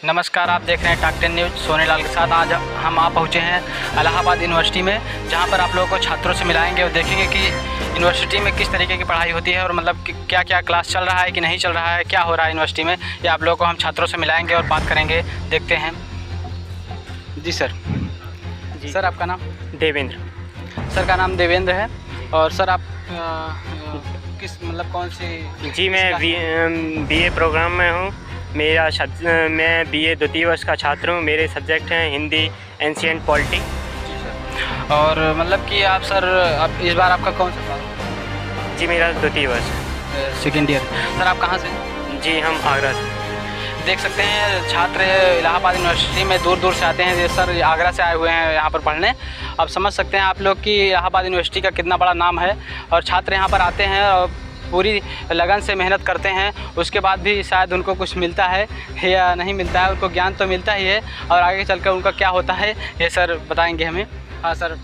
नमस्कार, आप देख रहे हैं टॉप 10 न्यूज़ सोने लाल के साथ। आज हम पहुंचे हैं इलाहाबाद यूनिवर्सिटी में, जहां पर आप लोगों को छात्रों से मिलाएंगे और देखेंगे कि यूनिवर्सिटी में किस तरीके की पढ़ाई होती है और मतलब क्या क्या क्लास चल रहा है कि नहीं चल रहा है, क्या हो रहा है यूनिवर्सिटी में। ये आप लोगों को हम छात्रों से मिलाएंगे और बात करेंगे, देखते हैं। जी सर। जी सर, आपका नाम? देवेंद्र। सर का नाम देवेंद्र है। और सर आप किस मतलब कौन सी? जी मैं बीए प्रोग्राम में हूँ। मैं बीए द्वितीय वर्ष का छात्र हूँ। मेरे सब्जेक्ट हैं हिंदी, एंशिएंट पॉलिटी। और मतलब कि आप सर अब इस बार आपका कौन सा क्लास? जी मेरा द्वितीय वर्ष, सेकेंड ईयर। सर आप कहाँ से? जी हम आगरा से। देख सकते हैं छात्र इलाहाबाद यूनिवर्सिटी में दूर दूर से आते हैं। सर आगरा से आए हुए हैं यहाँ पर पढ़ने। अब समझ सकते हैं आप लोग कि इलाहाबाद यूनिवर्सिटी का कितना बड़ा नाम है। और छात्र यहाँ पर आते हैं और पूरी लगन से मेहनत करते हैं, उसके बाद भी शायद उनको कुछ मिलता है या नहीं मिलता है। उनको ज्ञान तो मिलता ही है और आगे चलकर उनका क्या होता है ये सर बताएंगे हमें। हाँ सर,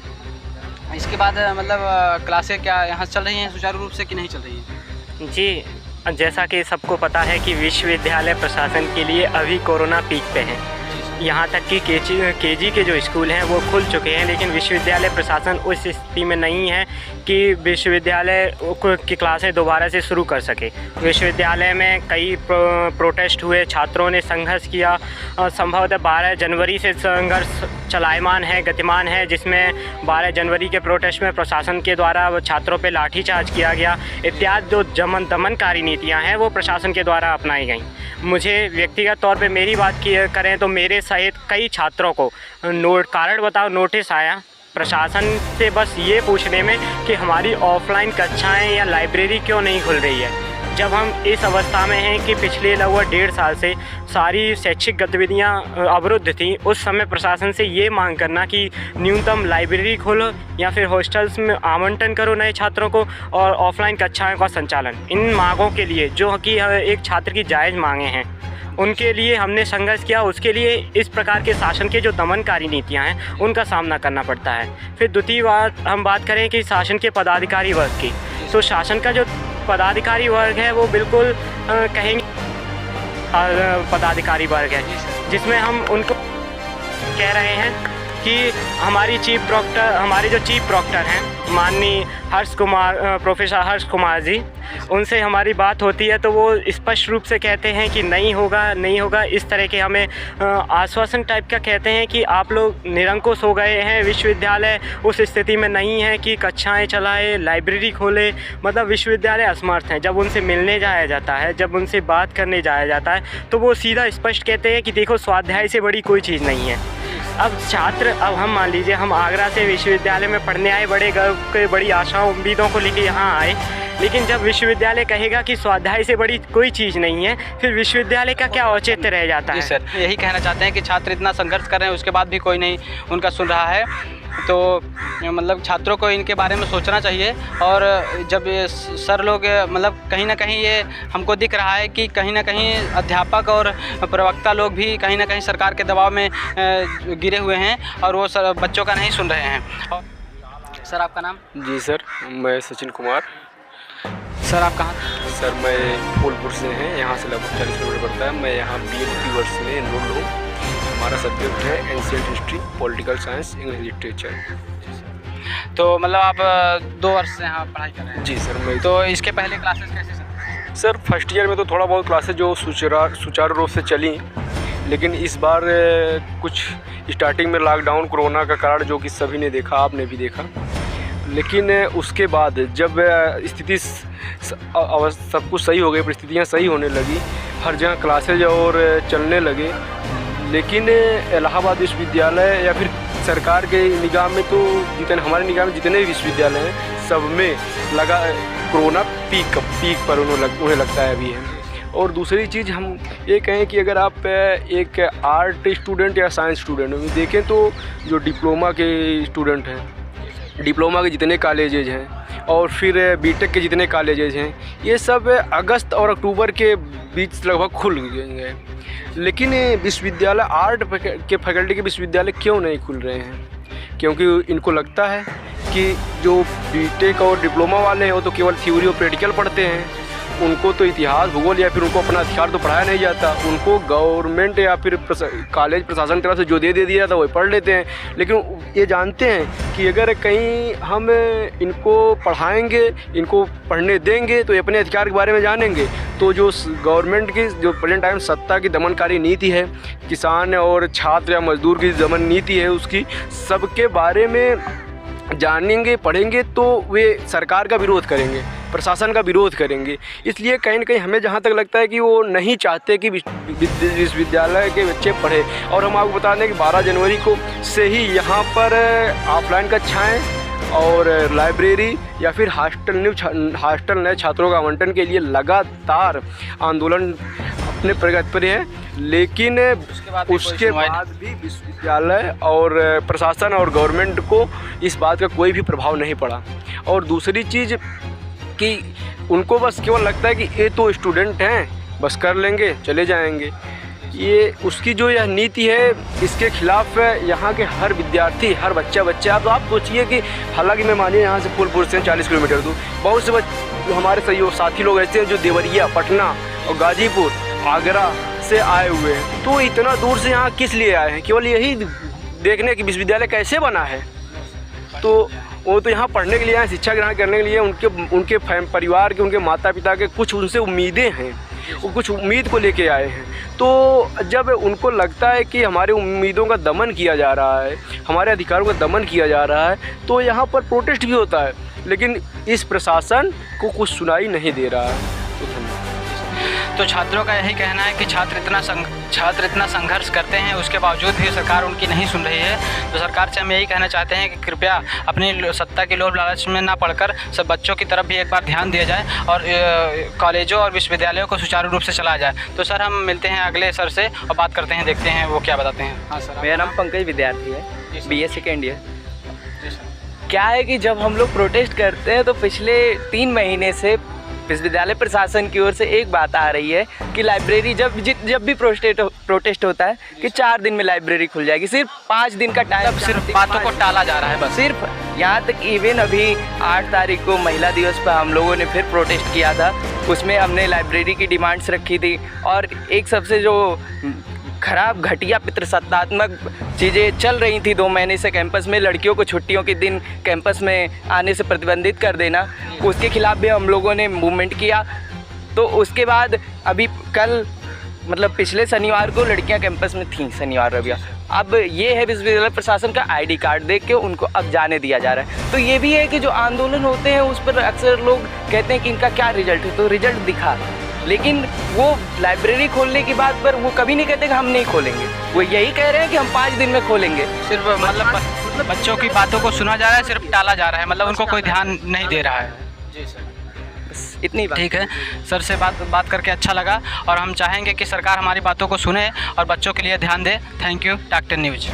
इसके बाद मतलब क्लासें क्या यहाँ चल रही हैं सुचारू रूप से कि नहीं चल रही हैं? जी जैसा कि सबको पता है कि विश्वविद्यालय प्रशासन के लिए अभी कोरोना पीक पे है। यहाँ तक कि केजी के जो स्कूल हैं वो खुल चुके हैं, लेकिन विश्वविद्यालय प्रशासन उस स्थिति में नहीं है कि विश्वविद्यालय की क्लासें दोबारा से शुरू कर सके। विश्वविद्यालय में कई प्रोटेस्ट हुए, छात्रों ने संघर्ष किया। संभवतः 12 जनवरी से संघर्ष चलायमान है, गतिमान है, जिसमें 12 जनवरी के प्रोटेस्ट में प्रशासन के द्वारा छात्रों पर लाठीचार्ज किया गया। इत्यादि जो दमनकारी नीतियाँ हैं वो प्रशासन के द्वारा अपनाई गई। मुझे व्यक्तिगत तौर पे मेरी बात करें तो मेरे सहित कई छात्रों को कारण बताओ नोटिस आया प्रशासन से, बस ये पूछने में कि हमारी ऑफलाइन कक्षाएं या लाइब्रेरी क्यों नहीं खुल रही है। जब हम इस अवस्था में हैं कि पिछले लगभग 1.5 साल से सारी शैक्षिक गतिविधियां अवरुद्ध थीं, उस समय प्रशासन से ये मांग करना कि न्यूनतम लाइब्रेरी खोलो या फिर हॉस्टल्स में आवंटन करो नए छात्रों को और ऑफलाइन कक्षाओं का संचालन, इन मांगों के लिए जो कि एक छात्र की जायज़ मांगे हैं उनके लिए हमने संघर्ष किया। उसके लिए इस प्रकार के शासन के जो दमनकारी नीतियां हैं उनका सामना करना पड़ता है। फिर दूसरी बात हम बात करें कि शासन के पदाधिकारी वर्ग की, तो शासन का जो पदाधिकारी वर्ग है वो बिल्कुल कहेंगे पदाधिकारी वर्ग है, जिसमें हम उनको कह रहे हैं कि हमारे जो चीफ प्रॉक्टर हैं माननीय प्रोफेसर हर्ष कुमार जी, उनसे हमारी बात होती है तो वो स्पष्ट रूप से कहते हैं कि नहीं होगा। इस तरह के हमें आश्वासन टाइप का कहते हैं कि आप लोग निरंकुश हो गए हैं, विश्वविद्यालय उस स्थिति में नहीं है कि कक्षाएं चलाए, लाइब्रेरी खोले। मतलब विश्वविद्यालय असमर्थ हैं। जब उनसे मिलने जाया जाता है, जब उनसे बात करने जाया जाता है तो वो सीधा स्पष्ट कहते हैं कि देखो स्वाध्याय से बड़ी कोई चीज़ नहीं है। अब हम मान लीजिए हम आगरा से विश्वविद्यालय में पढ़ने आए, बड़े गर्व के बड़ी आशाओं उम्मीदों को लेके यहाँ आए, लेकिन जब विश्वविद्यालय कहेगा कि स्वाध्याय से बड़ी कोई चीज़ नहीं है, फिर विश्वविद्यालय का क्या औचित्य रह जाता है। जी सर, यही कहना चाहते हैं कि छात्र इतना संघर्ष कर रहे हैं, उसके बाद भी कोई नहीं उनका सुन रहा है। तो मतलब छात्रों को इनके बारे में सोचना चाहिए। और जब ये सर लोग मतलब कहीं ना कहीं ये हमको दिख रहा है कि कहीं ना कहीं अध्यापक और प्रवक्ता लोग भी कहीं ना कहीं सरकार के दबाव में गिरे हुए हैं और वो सर बच्चों का नहीं सुन रहे हैं। और सर आपका नाम? जी सर, मैं सचिन कुमार। सर आप कहाँ? सर मैं फूलपुर से हैं, यहाँ से लगभग 40 किलोमीटर पड़ता है। मैं यहाँ बीए द्वितीय वर्ष में एनरोल्ड हूँ। हमारा सब्जेक्ट है ancient history, political science, English literature. तो मतलब आप 2 वर्ष से यहाँ पढ़ाई कर रहे हैं? जी सर। मैं तो इसके पहले क्लासेस कैसे चलती? सर फर्स्ट ईयर में तो थोड़ा बहुत क्लासेस जो सुचारू रूप से चली, लेकिन इस बार कुछ स्टार्टिंग में लॉकडाउन कोरोना का कारण जो कि सभी ने देखा, आपने भी देखा, लेकिन उसके बाद जब स्थिति सब कुछ सही हो गई, परिस्थितियाँ सही होने लगी, हर जगह क्लासेज और चलने लगे, लेकिन इलाहाबाद विश्वविद्यालय या फिर सरकार के निगाह में तो हमारे निगाह में जितने भी विश्वविद्यालय हैं सब में लगा कोरोना पीक पर उन्हें लगता है अभी है। और दूसरी चीज़ हम ये कहें कि अगर आप एक आर्ट स्टूडेंट या साइंस स्टूडेंट देखें तो जो डिप्लोमा के स्टूडेंट हैं, डिप्लोमा के जितने कॉलेजेज हैं और फिर बीटेक के जितने कॉलेजेज हैं, ये सब अगस्त और अक्टूबर के बीच लगभग खुल गए। लेकिन विश्वविद्यालय आर्ट के फैकल्टी के विश्वविद्यालय क्यों नहीं खुल रहे हैं? क्योंकि इनको लगता है कि जो बीटेक और डिप्लोमा वाले हैं वो तो केवल थ्योरी और प्रैक्टिकल पढ़ते हैं उनको तो इतिहास, भूगोल या फिर उनको अपना अधिकार तो पढ़ाया नहीं जाता। उनको गवर्नमेंट या फिर कॉलेज प्रशासन की तरफ से जो दे दिया जाता है वही पढ़ लेते हैं। लेकिन ये जानते हैं कि अगर कहीं हम इनको पढ़ाएंगे, इनको पढ़ने देंगे तो ये अपने अधिकार के बारे में जानेंगे। तो जो गवर्नमेंट की जो प्रेजेंट टाइम सत्ता की दमनकारी नीति है, किसान और छात्र या मजदूर की दमन नीति है, उसकी सबके बारे में जानेंगे, पढ़ेंगे तो वे सरकार का विरोध करेंगे, प्रशासन का विरोध करेंगे। इसलिए कहीं न कहीं हमें जहाँ तक लगता है कि वो नहीं चाहते कि विश्वविद्यालय के बच्चे पढ़े। और हम आपको बता दें कि 12 जनवरी को से ही यहाँ पर ऑफलाइन कक्षाएँ और लाइब्रेरी या फिर हॉस्टल नए छात्रों का आवंटन के लिए लगातार आंदोलन अपने प्रगति पर है। लेकिन उसके बाद भी विश्वविद्यालय और प्रशासन और गवर्नमेंट को इस बात का कोई भी प्रभाव नहीं पड़ा। और दूसरी चीज़ कि उनको बस केवल लगता है कि ये तो स्टूडेंट हैं, बस कर लेंगे चले जाएंगे। ये उसकी जो यह नीति है, इसके खिलाफ यहाँ के हर विद्यार्थी, हर बच्चा तो आप सोचिए कि हालांकि मैं मानिए यहाँ से फूलपुर से 40 किलोमीटर दूर, बहुत से हमारे सहयोग साथी लोग ऐसे हैं जो देवरिया, पटना और गाजीपुर, आगरा से आए हुए हैं। तो इतना दूर से यहाँ किस लिए आए हैं? केवल यही देखने कि विश्वविद्यालय कैसे बना है। तो वो तो यहाँ पढ़ने के लिए आए, शिक्षा ग्रहण करने के लिए। उनके परिवार के, उनके माता पिता के कुछ उनसे उम्मीदें हैं, वो कुछ उम्मीद को लेके आए हैं। तो जब उनको लगता है कि हमारे उम्मीदों का दमन किया जा रहा है, हमारे अधिकारों का दमन किया जा रहा है, तो यहाँ पर प्रोटेस्ट भी होता है। लेकिन इस प्रशासन को कुछ सुनाई नहीं दे रहा है। तो छात्रों का यही कहना है कि छात्र इतना संघर्ष करते हैं, उसके बावजूद भी सरकार उनकी नहीं सुन रही है। तो सरकार से हम यही कहना चाहते हैं कि कृपया अपनी सत्ता की लोभ लालच में ना पड़कर सब बच्चों की तरफ भी एक बार ध्यान दिया जाए और कॉलेजों और विश्वविद्यालयों को सुचारू रूप से चलाया जाए। तो सर हम मिलते हैं अगले सर से और बात करते हैं, देखते हैं वो क्या बताते हैं। हाँ सर। मेरा नाम पंकज विद्यार्थी है, BA सेकेंड ईयर। क्या है कि जब हम लोग प्रोटेस्ट करते हैं तो पिछले 3 महीने से विश्वविद्यालय प्रशासन की ओर से एक बात आ रही है कि लाइब्रेरी जब भी प्रोटेस्ट होता है कि 4 दिन में लाइब्रेरी खुल जाएगी। सिर्फ 5 दिन का टाइम, सिर्फ बातों को टाला जा रहा है बस। सिर्फ यहाँ तक इवन अभी 8 तारीख को महिला दिवस पर हम लोगों ने फिर प्रोटेस्ट किया था। उसमें हमने लाइब्रेरी की डिमांड्स रखी थी और एक सबसे जो खराब, घटिया, पितृसत्तात्मक चीज़ें चल रही थी 2 महीने से कैंपस में, लड़कियों को छुट्टियों के दिन कैंपस में आने से प्रतिबंधित कर देना, उसके खिलाफ भी हम लोगों ने मूवमेंट किया। तो उसके बाद अभी कल मतलब पिछले शनिवार को लड़कियां कैंपस में थीं, शनिवार रविवार। अब ये है विश्वविद्यालय प्रशासन का ID कार्ड देख के उनको अब जाने दिया जा रहा है। तो ये भी है कि जो आंदोलन होते हैं उस पर अक्सर लोग कहते हैं कि इनका क्या रिजल्ट है, तो रिजल्ट दिखा, लेकिन वो लाइब्रेरी खोलने की बात पर वो कभी नहीं कहते कि हम नहीं खोलेंगे। वो यही कह रहे हैं कि हम 5 दिन में खोलेंगे। सिर्फ मतलब बच्चों की बातों को सुना जा रहा है, सिर्फ टाला जा रहा है, मतलब उनको कोई ध्यान नहीं दे रहा है। जी सर, बस इतनी बात। ठीक है सर, से बात करके अच्छा लगा और हम चाहेंगे कि सरकार हमारी बातों को सुने और बच्चों के लिए ध्यान दे। Thank you, doctor news.